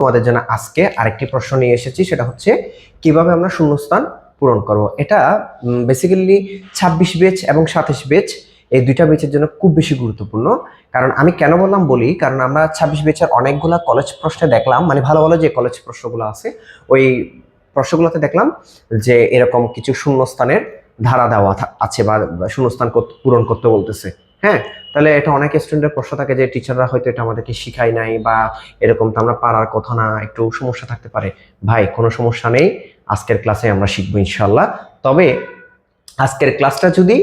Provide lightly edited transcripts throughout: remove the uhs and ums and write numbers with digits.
তোমাদের জন্য আজকে আরেকটি প্রশ্ন নিয়ে এসেছি, সেটা হচ্ছে কিভাবে আমরা শূন্যস্থান পূরণ করব। এটা বেসিক্যালি 26 ব্যাচ এবং 27 ব্যাচ এই দুইটা ব্যাচের জন্য খুব বেশি গুরুত্বপূর্ণ। কারণ আমি কেন বললাম বলি, কারণ আমরা 26 ব্যাচের অনেকগুলা কলেজ প্রশ্নে দেখলাম, মানে ভালো ভালো যে কলেজ প্রশ্নগুলো আছে ওই প্রশ্নগুলোতে দেখলাম যে এরকম কিছু শূন্যস্থানের ধারা দেওয়া আছে বা শূন্যস্থান পূরণ করতে বলতেছে। হ্যাঁ, তাহলে এটা অনেক স্টুডেন্টের প্রশ্ন থাকে যে টিচাররা হয়তো এটা আমাদেরকে শিখায় নাই বা এরকম, তো আমরা পারার কথা না, একটু সমস্যা থাকতে পারে। ভাই কোনো সমস্যা নেই, আজকের ক্লাসে আমরা শিখবো ইনশাল্লাহ। তবে আজকের ক্লাসটা যদি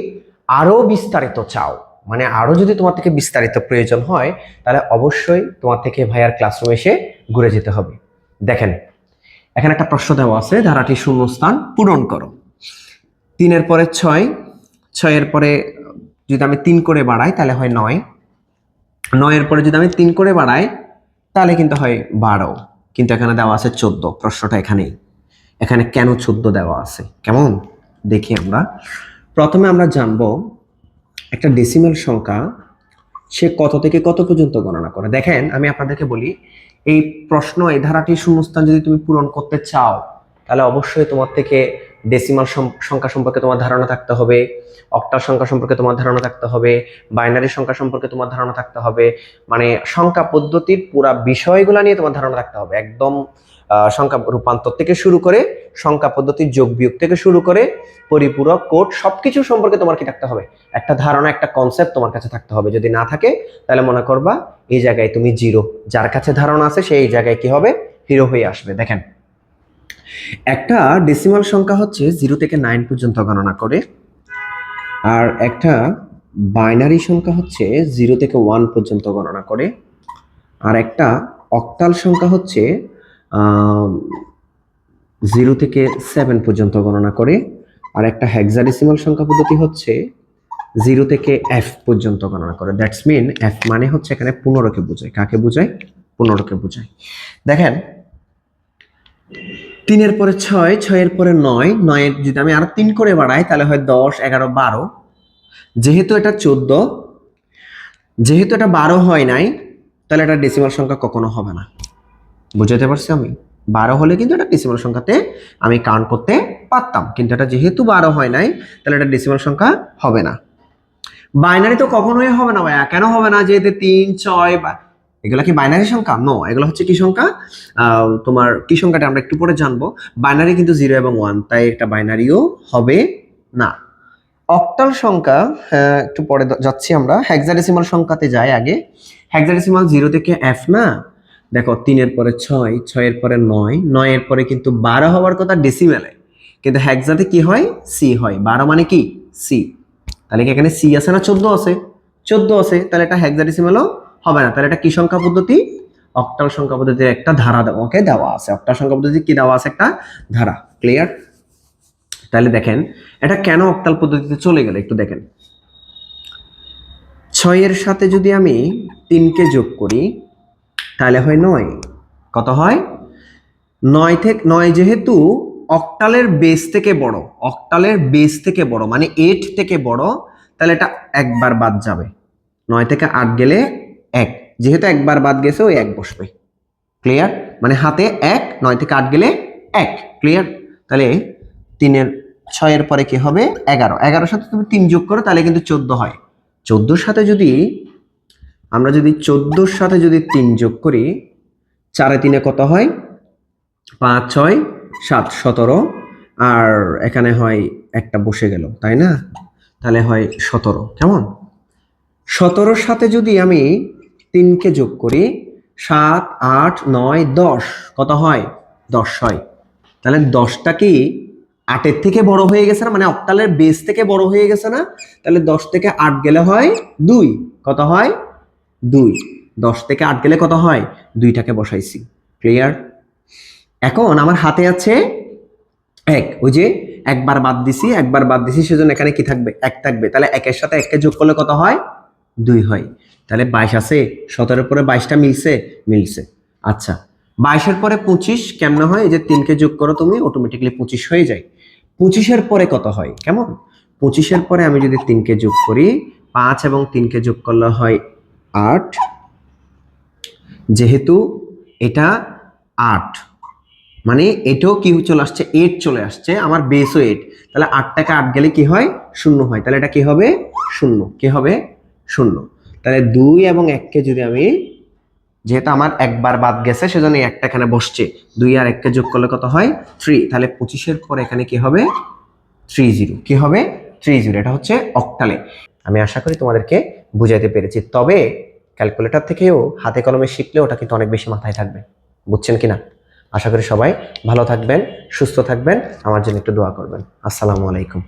আরো বিস্তারিত চাও, মানে আরো যদি তোমার থেকে বিস্তারিত প্রয়োজন হয়, তাহলে অবশ্যই তোমার থেকে ভাইয়ার ক্লাসরুমে এসে ঘুরে যেতে হবে। দেখেন এখানে একটা প্রশ্ন দেওয়া আছে, ধারাটি শূন্যস্থান পূরণ করো। 3-এর পরে 6, 6-এর পরে যদি আমি 3 করে বাড়াই তাহলে হয় 9, 9-এর পরে যদি আমি 3 করে বাড়াই তাহলে কিন্তু হয় 12, কিন্তু এখানে দেওয়া আছে 14। প্রশ্নটা এখানেই, এখানে কেন 14 দেওয়া আছে কেমন দেখি আমরা। প্রথমে আমরা জানবো একটা ডেসিমাল সংখ্যা সে কত থেকে কত পর্যন্ত গণনা করে। দেখেন আমি আপনাদেরকে বলি, এই প্রশ্ন এই ধারাটি শূন্যস্থান যদি তুমি পূরণ করতে চাও তাহলে অবশ্যই তোমার থেকে ডেসিমাল সংখ্যা সম্পর্কে তোমার ধারণা থাকতে হবে, অক্টাল সংখ্যা সম্পর্কে তোমার ধারণা থাকতে হবে, বাইনারি সংখ্যা সম্পর্কে তোমার ধারণা থাকতে হবে, মানে সংখ্যা পদ্ধতির পুরা বিষয়গুলো নিয়ে তোমার ধারণা থাকতে হবে। একদম সংখ্যা রূপান্তর থেকে শুরু করে, সংখ্যা পদ্ধতির যোগ বিয়োগ থেকে শুরু করে পরিপূরক, কোড সবকিছু সম্পর্কে তোমার কি থাকতে হবে, একটা ধারণা, একটা কনসেপ্ট তোমার কাছে থাকতে হবে। যদি না থাকে তাহলে মনে করবা এই জায়গায় তুমি জিরো, যার কাছে ধারণা আছে সেই জায়গায় কি হবে, হিরো হয়ে আসবে। দেখেন একটা ডেসিমাল সংখ্যা হচ্ছে 0 থেকে 9 পর্যন্ত গণনা করে, আর একটা বাইনারি সংখ্যা হচ্ছে 0 থেকে 1 পর্যন্ত গণনা করে, আর একটা অক্টাল সংখ্যা হচ্ছে 0 থেকে 7 পর্যন্ত গণনা করে, আর একটা হেক্সাডেসিমাল সংখ্যা পদ্ধতি হচ্ছে 0 থেকে f পর্যন্ত গণনা করে। দ্যাটস মিন f মানে হচ্ছে এখানে 15কে বোঝায়। কাকে বোঝায়? 15কে বোঝায়। দেখেন 3-এর পরে 6, 6-এর পরে 9, 9-এর যদি আমি আরো 3 করে বাড়াই তাহলে হয় 10, 11, 12। যেহেতু এটা 14, যেহেতু এটা 12 হয় নাই, তাহলে এটা ডেসিমাল সংখ্যা কখনো হবে না। বুঝাতে পারছি আমি? 12 হলে কিন্তু এটা ডেসিমাল সংখ্যাতে আমি কাউন্ট করতে পারতাম, কিন্তু এটা যেহেতু 12 হয় নাই তাহলে এটা ডেসিমাল সংখ্যা হবে না। বাইনারি তো কখনোই হবে না ভাইয়া। কেন হবে না? যেহেতু 3, 6 বা এগুলা কি বাইনারি সংখ্যা? নো, এগুলো হচ্ছে কি সংখ্যা? তোমার কি সংখ্যাটা আমরা একটু পরে জানবো। বাইনারি কিন্তু 0 এবং 1, তাই এটা বাইনারিও হবে না। অক্টাল সংখ্যা একটু পরে যাচ্ছি আমরা, হেক্সাডেসিমাল সংখ্যাতে যাই আগে। হেক্সাডেসিমাল 0 থেকে f না, দেখো 3-এর পরে 6, 6-এর পরে 9, 9-এর পরে কিন্তু 12 হওয়ার কথা ডেসিমেলে, কিন্তু হেক্সাতে কি হয়? সি হয়। 12 মানে কি? সি। তাহলে কি এখানে সি আছে না 14 আছে? 14 আছে, তাহলে এটা হেক্সাডেসিমালও হবে না। তাহলে এটা কি সংখ্যা পদ্ধতি? অক্টাল সংখ্যা পদ্ধতির একটা ধারা ওকে দেওয়া আছে। অক্টাল সংখ্যা পদ্ধতি কি দেওয়া আছে? একটা ধারা। ক্লিয়ার? তাহলে দেখেন এটা কেন অক্টাল পদ্ধতিতে চলে গেল একটু দেখেন। 6-এর সাথে যদি আমি 3কে যোগ করি তাহলে হয় 9। কত হয়? 9 থেকে 9 যেহেতু অক্টালের বেস থেকে বড়, অক্টালের বেস থেকে বড় মানে 8 থেকে বড়, তাহলে এটা একবার বাদ যাবে। 9 থেকে 8 গেলে 1, যেহেতু একবার বাদ গেছে ওই 1 বসবে। ক্লিয়ার? মানে হাতে 1, 9 থেকে 8 গেলে 1। ক্লিয়ার? তাহলে 6-এর পরে কি হবে? 11। 11-এর সাথে তুমি 3 যোগ করো তাহলে কিন্তু 14 হয়। 14-এর সাথে যদি আমরা 14-এর সাথে যদি 3 যোগ করি, 4 3 কত হয়? 5 6 7 17, আর এখানে হয় একটা বসে গেল, তাই না? তাহলে হয় 17। কেমন? 17-এর সাথে যদি আমি 3কে যোগ করি, 7 8 9 10, কত হয়? 10 হয়। তাহলে 10টা কি 8-এর থেকে বড় হয়ে গেছে না? মানে অক্টালের বেস থেকে বড় হয়ে গেছে না? তাহলে 10 থেকে 8 গেলে হয় 2। কত হয়? 2। 10 থেকে 8 গেলে কত হয়? 2টাকে বসাইছি। ক্লিয়ার? এখন আমার হাতে আছে 1, ওই যে একবার বাদ দিছি, সেজন্য এখানে কি থাকবে? 1 থাকবে। তাহলে 1-এর সাথে 1কে যোগ করলে কত হয়? 2 হয়। তাহলে 22 আছে। 17-এর পরে 22টা মিলছে? মিলছে। আচ্ছা, 22-এর পরে 25 কেমনে হয়? এই যে 3কে যোগ করো তুমি, অটোমেটিক্যালি 25 হয়ে যায়। 25-এর পরে কত হয়? কেমন? 25-এর পরে আমি যদি 3কে যোগ করি, 5 এবং 3কে যোগ করলে হয় 8। যেহেতু এটা 8, মানে এটাও কি চলে আসছে, 8 চলে আসছে, আমার বেসও 8, তাহলে 8 থেকে 8 গেলে কি হয়, 0 হয়, তাহলে এটা কি হবে, 0, কি হবে, 0। তাহলে 2 এবং 1 কে যদি আমি, যেহেতু আমার একবার বাদ গেছে সেজন্য এই একটা এখানে বসছে, 2 আর 1 কে যোগ করলে কত হয়, 3, তাহলে 25 পর এখানে কি হবে, 30, কি হবে, 30, এটা হচ্ছে অক্টালে। আমি আশা করি তোমাদেরকে বুঝাইতে পেরেছি, তবে ক্যালকুলেটর থেকেও হাতে কলমে শিখলে ওটা কিন্তু অনেক বেশি মাথায় থাকবে, বুঝছেন কিনা। আশা করি সবাই ভালো থাকবেন, সুস্থ থাকবেন, আমার জন্য একটু দোয়া করবেন। আসসালামু আলাইকুম।